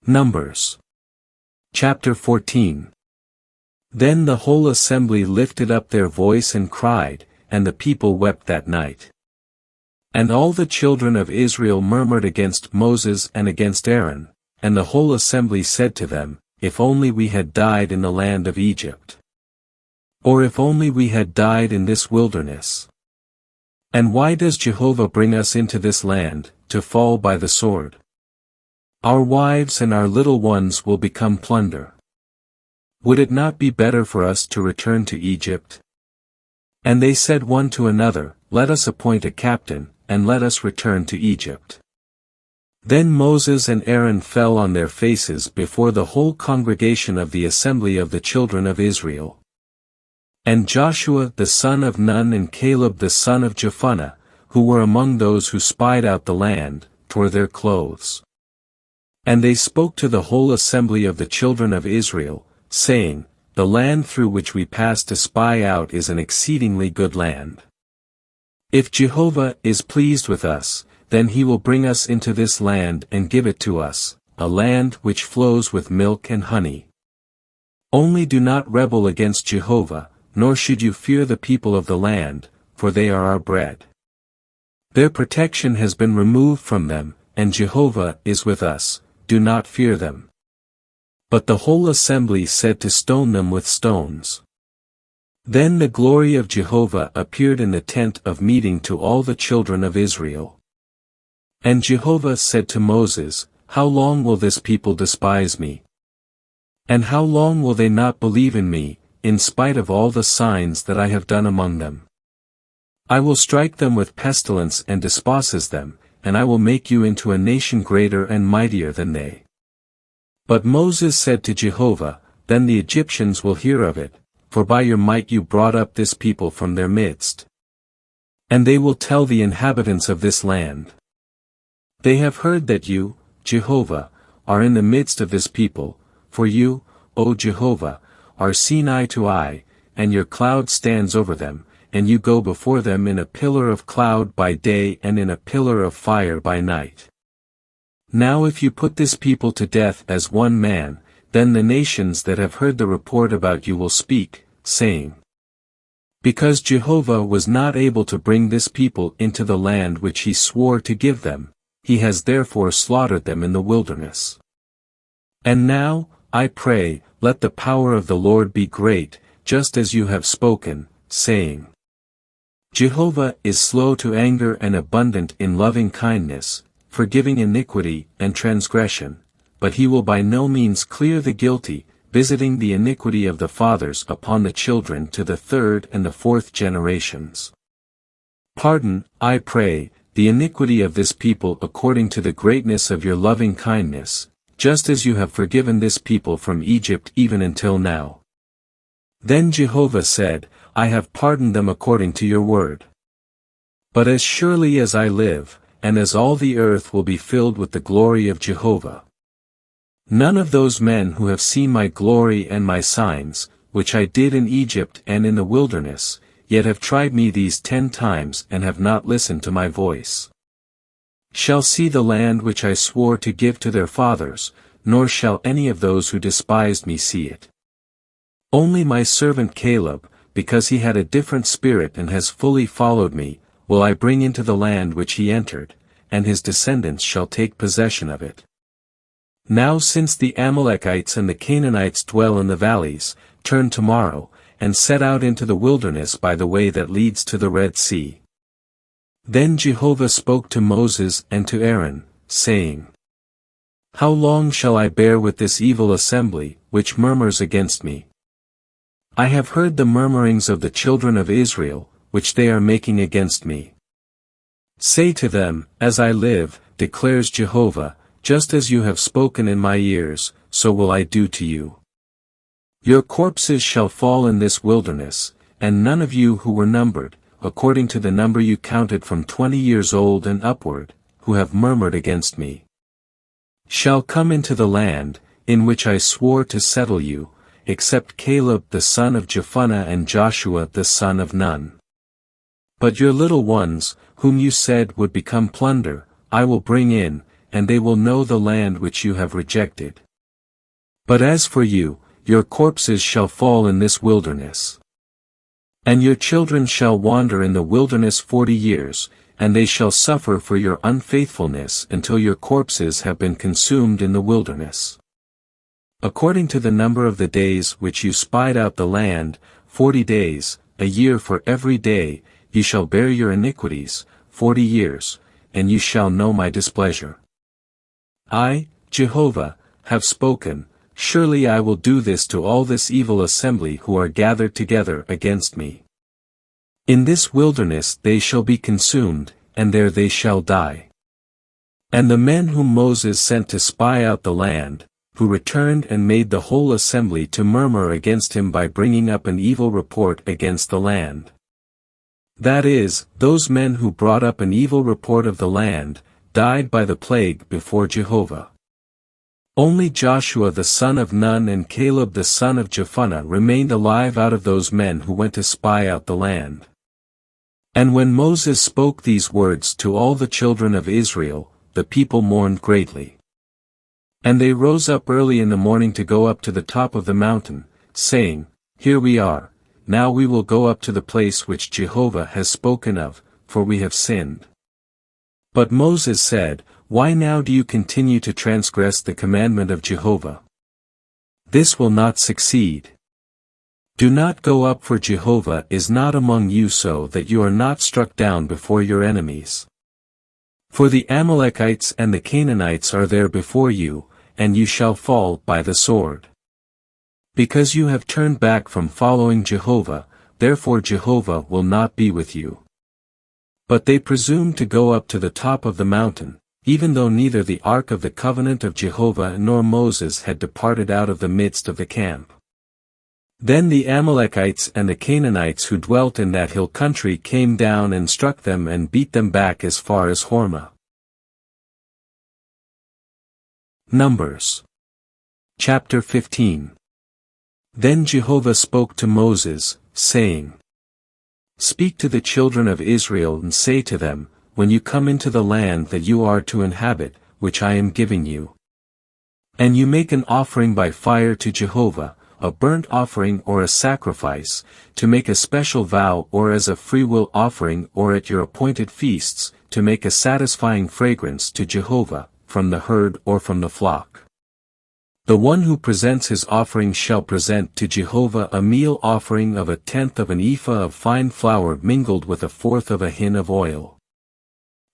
Numbers. Chapter 14. Then the whole assembly lifted up their voice and cried, and the people wept that night. And all the children of Israel murmured against Moses and against Aaron, and the whole assembly said to them, If only we had died in the land of Egypt. Or if only we had died in this wilderness. And why does Jehovah bring us into this land, to fall by the sword? Our wives and our little ones will become plunder. Would it not be better for us to return to Egypt? And they said one to another, Let us appoint a captain, and let us return to Egypt. Then Moses and Aaron fell on their faces before the whole congregation of the assembly of the children of Israel. And Joshua the son of Nun and Caleb the son of Jephunneh, who were among those who spied out the land, tore their clothes. And they spoke to the whole assembly of the children of Israel, saying, The land through which we passed to spy out is an exceedingly good land. If Jehovah is pleased with us, then he will bring us into this land and give it to us, a land which flows with milk and honey. Only do not rebel against Jehovah, nor should you fear the people of the land, for they are our bread. Their protection has been removed from them, and Jehovah is with us, do not fear them. But the whole assembly said to stone them with stones. Then the glory of Jehovah appeared in the tent of meeting to all the children of Israel. And Jehovah said to Moses, How long will this people despise me? And how long will they not believe in me, in spite of all the signs that I have done among them? I will strike them with pestilence and despise them, and I will make you into a nation greater and mightier than they. But Moses said to Jehovah, Then the Egyptians will hear of it, for by your might you brought up this people from their midst. And they will tell the inhabitants of this land. They have heard that you, Jehovah, are in the midst of this people, for you, O Jehovah, are seen eye to eye, and your cloud stands over them, and you go before them in a pillar of cloud by day and in a pillar of fire by night. Now if you put this people to death as one man, then the nations that have heard the report about you will speak, saying, Because Jehovah was not able to bring this people into the land which he swore to give them, he has therefore slaughtered them in the wilderness. And now, I pray, let the power of the Lord be great, just as you have spoken, saying, Jehovah is slow to anger and abundant in loving kindness, forgiving iniquity and transgression, but he will by no means clear the guilty, visiting the iniquity of the fathers upon the children to the third and the fourth generations. Pardon, I pray, the iniquity of this people according to the greatness of your loving kindness, just as you have forgiven this people from Egypt even until now. Then Jehovah said, I have pardoned them according to your word. But as surely as I live, and as all the earth will be filled with the glory of Jehovah, none of those men who have seen my glory and my signs, which I did in Egypt and in the wilderness, yet have tried me these 10 times and have not listened to my voice, shall see the land which I swore to give to their fathers, nor shall any of those who despised me see it. Only my servant Caleb, because he had a different spirit and has fully followed me, will I bring into the land which he entered, and his descendants shall take possession of it. Now since the Amalekites and the Canaanites dwell in the valleys, turn tomorrow, and set out into the wilderness by the way that leads to the Red Sea. Then Jehovah spoke to Moses and to Aaron, saying, How long shall I bear with this evil assembly, which murmurs against me? I have heard the murmurings of the children of Israel, which they are making against me. Say to them, As I live, declares Jehovah, just as you have spoken in my ears, so will I do to you. Your corpses shall fall in this wilderness, and none of you who were numbered, according to the number you counted from 20 years old and upward, who have murmured against me, shall come into the land, in which I swore to settle you, except Caleb the son of Jephunneh and Joshua the son of Nun. But your little ones, whom you said would become plunder, I will bring in, and they will know the land which you have rejected. But as for you, your corpses shall fall in this wilderness. And your children shall wander in the wilderness 40 years, and they shall suffer for your unfaithfulness until your corpses have been consumed in the wilderness. According to the number of the days which you spied out the land, 40 days, a year for every day, you shall bear your iniquities, 40 years, and you shall know my displeasure. I, Jehovah, have spoken. Surely I will do this to all this evil assembly who are gathered together against me. In this wilderness they shall be consumed, and there they shall die. And the men whom Moses sent to spy out the land, who returned and made the whole assembly to murmur against him by bringing up an evil report against the land. That is, those men who brought up an evil report of the land, died by the plague before Jehovah. Only Joshua the son of Nun and Caleb the son of Jephunneh remained alive out of those men who went to spy out the land. And when Moses spoke these words to all the children of Israel, the people mourned greatly. And they rose up early in the morning to go up to the top of the mountain, saying, Here we are, now we will go up to the place which Jehovah has spoken of, for we have sinned. But Moses said, Why now do you continue to transgress the commandment of Jehovah? This will not succeed. Do not go up, for Jehovah is not among you, so that you are not struck down before your enemies. For the Amalekites and the Canaanites are there before you, and you shall fall by the sword. Because you have turned back from following Jehovah, therefore Jehovah will not be with you. But they presumed to go up to the top of the mountain, even though neither the ark of the covenant of Jehovah nor Moses had departed out of the midst of the camp. Then the Amalekites and the Canaanites who dwelt in that hill country came down and struck them and beat them back as far as Hormah. Numbers. Chapter 15. Then Jehovah spoke to Moses, saying, Speak to the children of Israel and say to them, When you come into the land that you are to inhabit, which I am giving you, and you make an offering by fire to Jehovah, a burnt offering or a sacrifice, to make a special vow or as a freewill offering or at your appointed feasts, to make a satisfying fragrance to Jehovah, from the herd or from the flock. The one who presents his offering shall present to Jehovah a meal offering of 1/10 of an ephah of fine flour mingled with 1/4 of a hin of oil.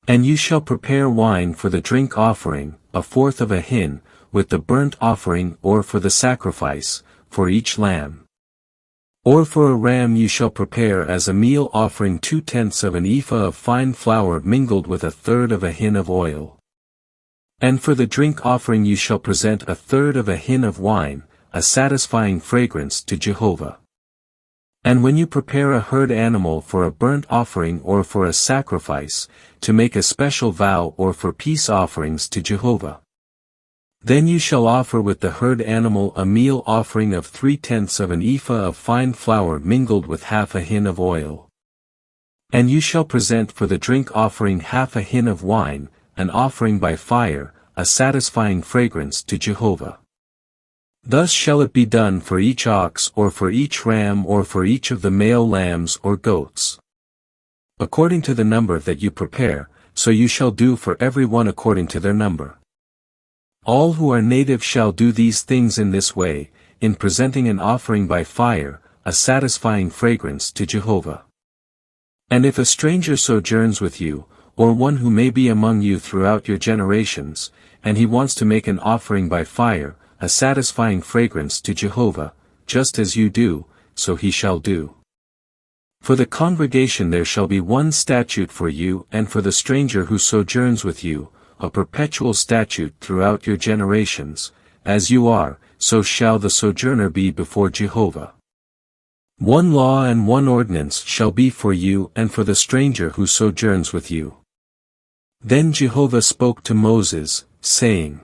And you shall prepare wine for the drink offering, 1/4 of a hin, with the burnt offering or for the sacrifice, for each lamb. Or for a ram you shall prepare as a meal offering 2/10 of an ephah of fine flour mingled with 1/3 of a hin of oil. And for the drink offering you shall present 1/3 of a hin of wine, a satisfying fragrance to Jehovah. And when you prepare a herd animal for a burnt offering or for a sacrifice, to make a special vow or for peace offerings to Jehovah, then you shall offer with the herd animal a meal offering of 3/10 of an ephah of fine flour mingled with 1/2 a hin of oil. And you shall present for the drink offering 1/2 a hin of wine, an offering by fire, a satisfying fragrance to Jehovah. Thus shall it be done for each ox or for each ram or for each of the male lambs or goats. According to the number that you prepare, so you shall do for every one according to their number. All who are native shall do these things in this way, in presenting an offering by fire, a satisfying fragrance to Jehovah. And if a stranger sojourns with you, or one who may be among you throughout your generations, and he wants to make an offering by fire, a satisfying fragrance to Jehovah, just as you do, so he shall do. For the congregation there shall be one statute for you and for the stranger who sojourns with you, a perpetual statute throughout your generations, as you are, so shall the sojourner be before Jehovah. One law and one ordinance shall be for you and for the stranger who sojourns with you. Then Jehovah spoke to Moses, saying,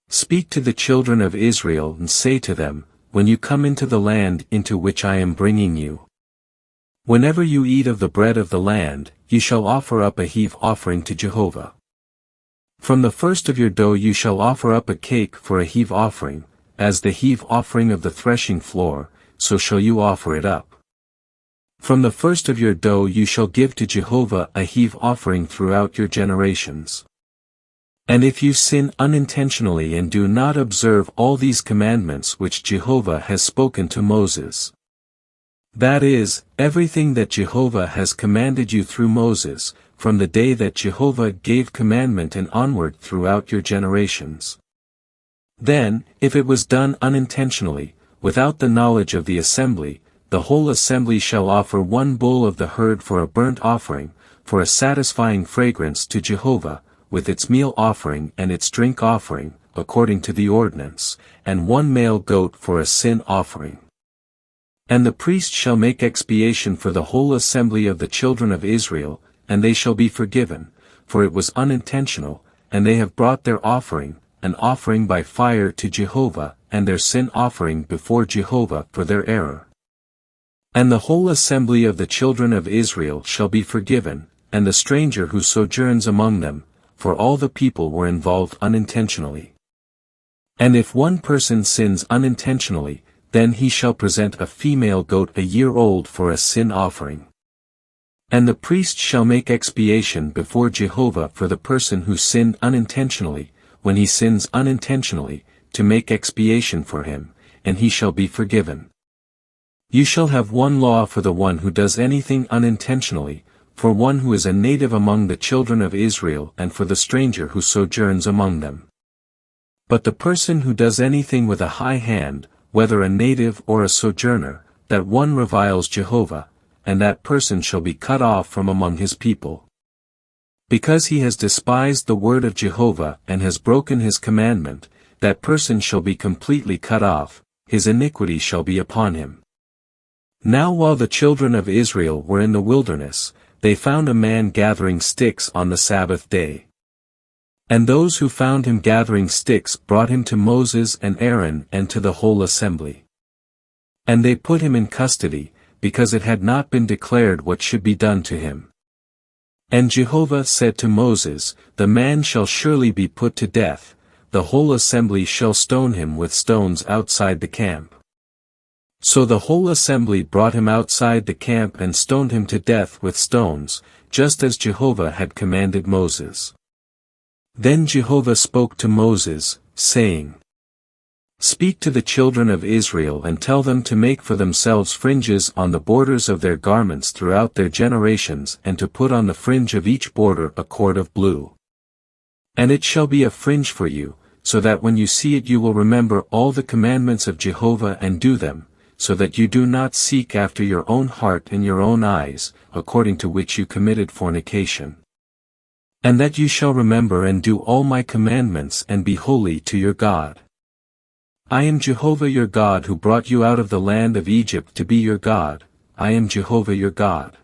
Speak to the children of Israel and say to them, When you come into the land into which I am bringing you, whenever you eat of the bread of the land, you shall offer up a heave offering to Jehovah. From the first of your dough you shall offer up a cake for a heave offering, as the heave offering of the threshing floor, so shall you offer it up. From the first of your dough you shall give to Jehovah a heave offering throughout your generations. And if you sin unintentionally and do not observe all these commandments which Jehovah has spoken to Moses, that is, everything that Jehovah has commanded you through Moses, from the day that Jehovah gave commandment and onward throughout your generations. Then, if it was done unintentionally, without the knowledge of the assembly, the whole assembly shall offer one bull of the herd for a burnt offering, for a satisfying fragrance to Jehovah, with its meal offering and its drink offering, according to the ordinance, and one male goat for a sin offering. And the priest shall make expiation for the whole assembly of the children of Israel, and they shall be forgiven, for it was unintentional, and they have brought their offering, an offering by fire to Jehovah, and their sin offering before Jehovah for their error. And the whole assembly of the children of Israel shall be forgiven, and the stranger who sojourns among them, for all the people were involved unintentionally. And if one person sins unintentionally, then he shall present a female goat a year old for a sin offering. And the priest shall make expiation before Jehovah for the person who sinned unintentionally, when he sins unintentionally, to make expiation for him, and he shall be forgiven. You shall have one law for the one who does anything unintentionally, for one who is a native among the children of Israel and for the stranger who sojourns among them. But the person who does anything with a high hand, whether a native or a sojourner, that one reviles Jehovah, and that person shall be cut off from among his people. Because he has despised the word of Jehovah and has broken his commandment, that person shall be completely cut off, his iniquity shall be upon him. Now while the children of Israel were in the wilderness, they found a man gathering sticks on the Sabbath day. And those who found him gathering sticks brought him to Moses and Aaron and to the whole assembly. And they put him in custody, because it had not been declared what should be done to him. And Jehovah said to Moses, the man shall surely be put to death, the whole assembly shall stone him with stones outside the camp. So the whole assembly brought him outside the camp and stoned him to death with stones, just as Jehovah had commanded Moses. Then Jehovah spoke to Moses, saying, Speak to the children of Israel and tell them to make for themselves fringes on the borders of their garments throughout their generations and to put on the fringe of each border a cord of blue. And it shall be a fringe for you, so that when you see it you will remember all the commandments of Jehovah and do them, so that you do not seek after your own heart and your own eyes, according to which you committed fornication. And that you shall remember and do all my commandments and be holy to your God. I am Jehovah your God who brought you out of the land of Egypt to be your God, I am Jehovah your God.